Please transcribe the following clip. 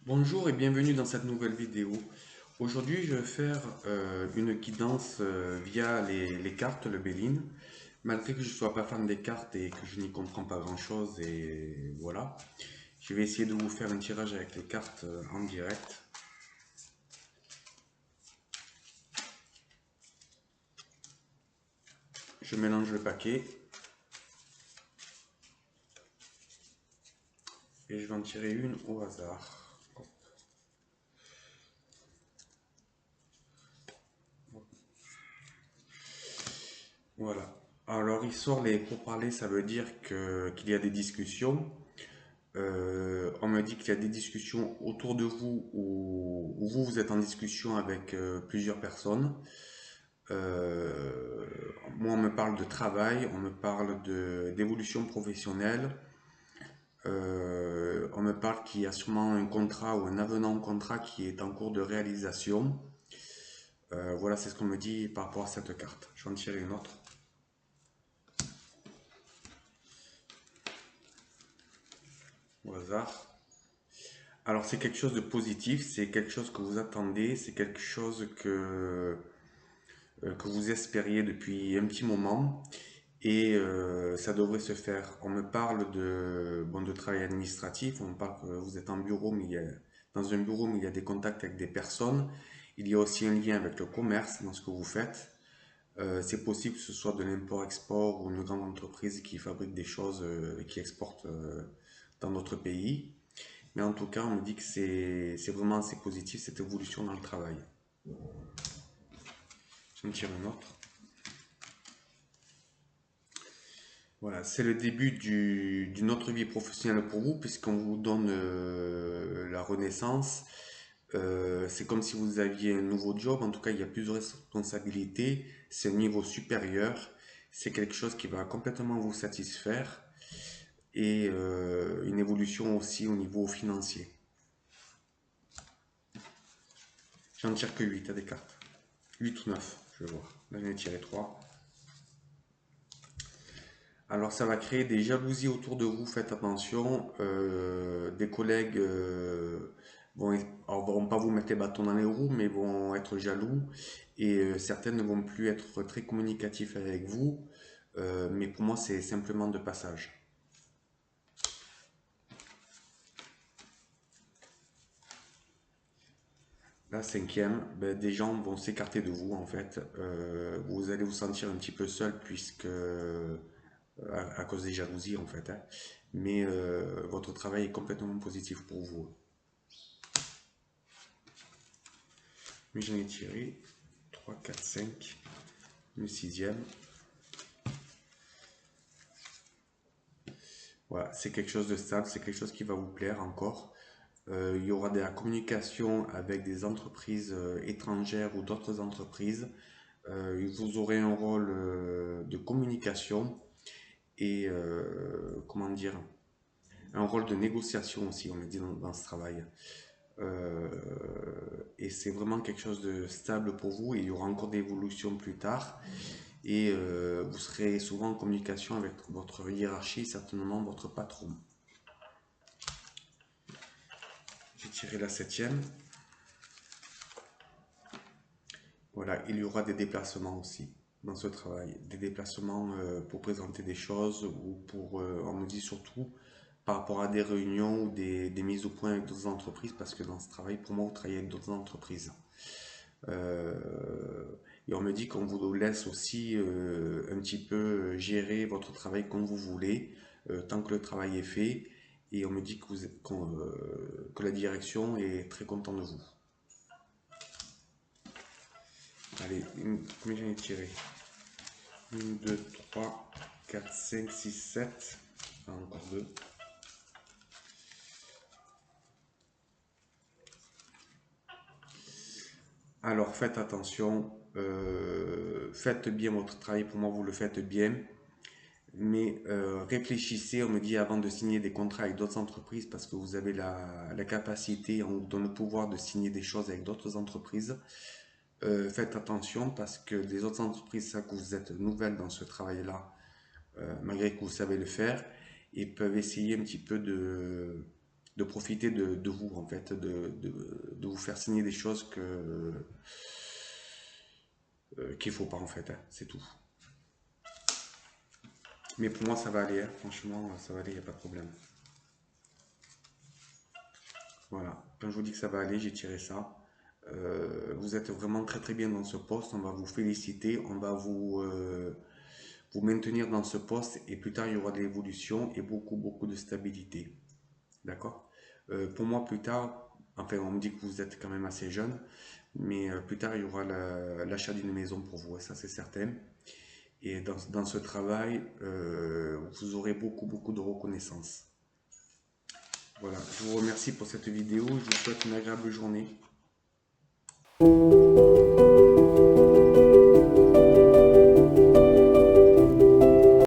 Bonjour et bienvenue dans cette nouvelle vidéo. Aujourd'hui, je vais faire une guidance via les cartes, le Béline. Malgré que je ne sois pas fan des cartes et que je n'y comprends pas grand-chose, et voilà. Je vais essayer de vous faire un tirage avec les cartes en direct. Je mélange le paquet et je vais en tirer une au hasard. Voilà. Alors, il sort les pourparlers, ça veut dire qu'il y a des discussions. On me dit qu'il y a des discussions autour de vous où vous êtes en discussion avec plusieurs personnes. Euh, Moi, on me parle de travail, on me parle d'évolution professionnelle. On me parle qu'il y a sûrement un contrat ou un avenant au contrat qui est en cours de réalisation. Voilà, c'est ce qu'on me dit par rapport à cette carte. Je vais en tirer une autre au hasard. Alors, c'est quelque chose de positif, c'est quelque chose que vous attendez, c'est quelque chose que vous espériez depuis un petit moment et ça devrait se faire. On me parle de travail administratif, on me parle que vous êtes en bureau, dans un bureau, mais il y a des contacts avec des personnes. Il y a aussi un lien avec le commerce dans ce que vous faites. C'est possible que ce soit de l'import-export ou une grande entreprise qui fabrique des choses et qui exporte dans notre pays. Mais en tout cas, on me dit que c'est vraiment assez positif cette évolution dans le travail. Je me tire une autre. Voilà, c'est le début d'une autre vie professionnelle pour vous, puisqu'on vous donne la renaissance. C'est comme si vous aviez un nouveau job, en tout cas, il y a plus de responsabilités, c'est un niveau supérieur, c'est quelque chose qui va complètement vous satisfaire et une évolution aussi au niveau financier. J'en tire que 8 à des cartes. 8 ou 9, je vais voir. Là, j'en ai tiré 3. Alors ça va créer des jalousies autour de vous, faites attention. Des collègues vont pas vous mettre les bâtons dans les roues, mais vont être jaloux. Et certaines ne vont plus être très communicatifs avec vous. Mais pour moi, c'est simplement de passage. La cinquième, ben, des gens vont s'écarter de vous en fait. Vous allez vous sentir un petit peu seul puisque à cause des jalousies en fait, hein. Mais votre travail est complètement positif pour vous. Mais j'en ai tiré 3, 4, 5, une sixième. Voilà, c'est quelque chose de stable, c'est quelque chose qui va vous plaire encore. Il y aura de la communication avec des entreprises étrangères ou d'autres entreprises. Vous aurez un rôle de communication et comment dire, un rôle de négociation aussi, on me dit dans ce travail. Euh, et c'est vraiment quelque chose de stable pour vous et il y aura encore des évolutions plus tard. Et vous serez souvent en communication avec votre hiérarchie, certainement votre patron. J'ai tiré la septième. Voilà, il y aura des déplacements aussi dans ce travail. Des déplacements pour présenter des choses ou pour, on me dit surtout, par rapport à des réunions ou des mises au point avec d'autres entreprises, parce que dans ce travail, pour moi, vous travaillez avec d'autres entreprises. Euh, et on me dit qu'on vous laisse aussi un petit peu gérer votre travail comme vous voulez, tant que le travail est fait. Et on me dit que la direction est très contente de vous. Allez, combien j'en ai tiré? 1, 2, 3, 4, 5, 6, 7. Encore deux. Alors faites attention, faites bien votre travail, pour moi vous le faites bien, mais réfléchissez, on me dit avant de signer des contrats avec d'autres entreprises parce que vous avez la capacité, on vous donne le pouvoir de signer des choses avec d'autres entreprises. Faites attention parce que les autres entreprises savent que vous êtes nouvelle dans ce travail-là, malgré que vous savez le faire, et peuvent essayer un petit peu de profiter de vous, en fait, de vous faire signer des choses qu'il faut pas, en fait, hein, c'est tout. Mais pour moi, ça va aller, hein, franchement, ça va aller, il n'y a pas de problème. Voilà, quand je vous dis que ça va aller, j'ai tiré ça. Vous êtes vraiment très très bien dans ce poste, on va vous féliciter, on va vous maintenir dans ce poste et plus tard il y aura de l'évolution et beaucoup de stabilité. D'accord? Pour moi plus tard, enfin on me dit que vous êtes quand même assez jeune, mais plus tard il y aura l'achat d'une maison pour vous, et ça c'est certain. Et dans ce travail, vous aurez beaucoup de reconnaissance. Voilà, je vous remercie pour cette vidéo, je vous souhaite une agréable journée.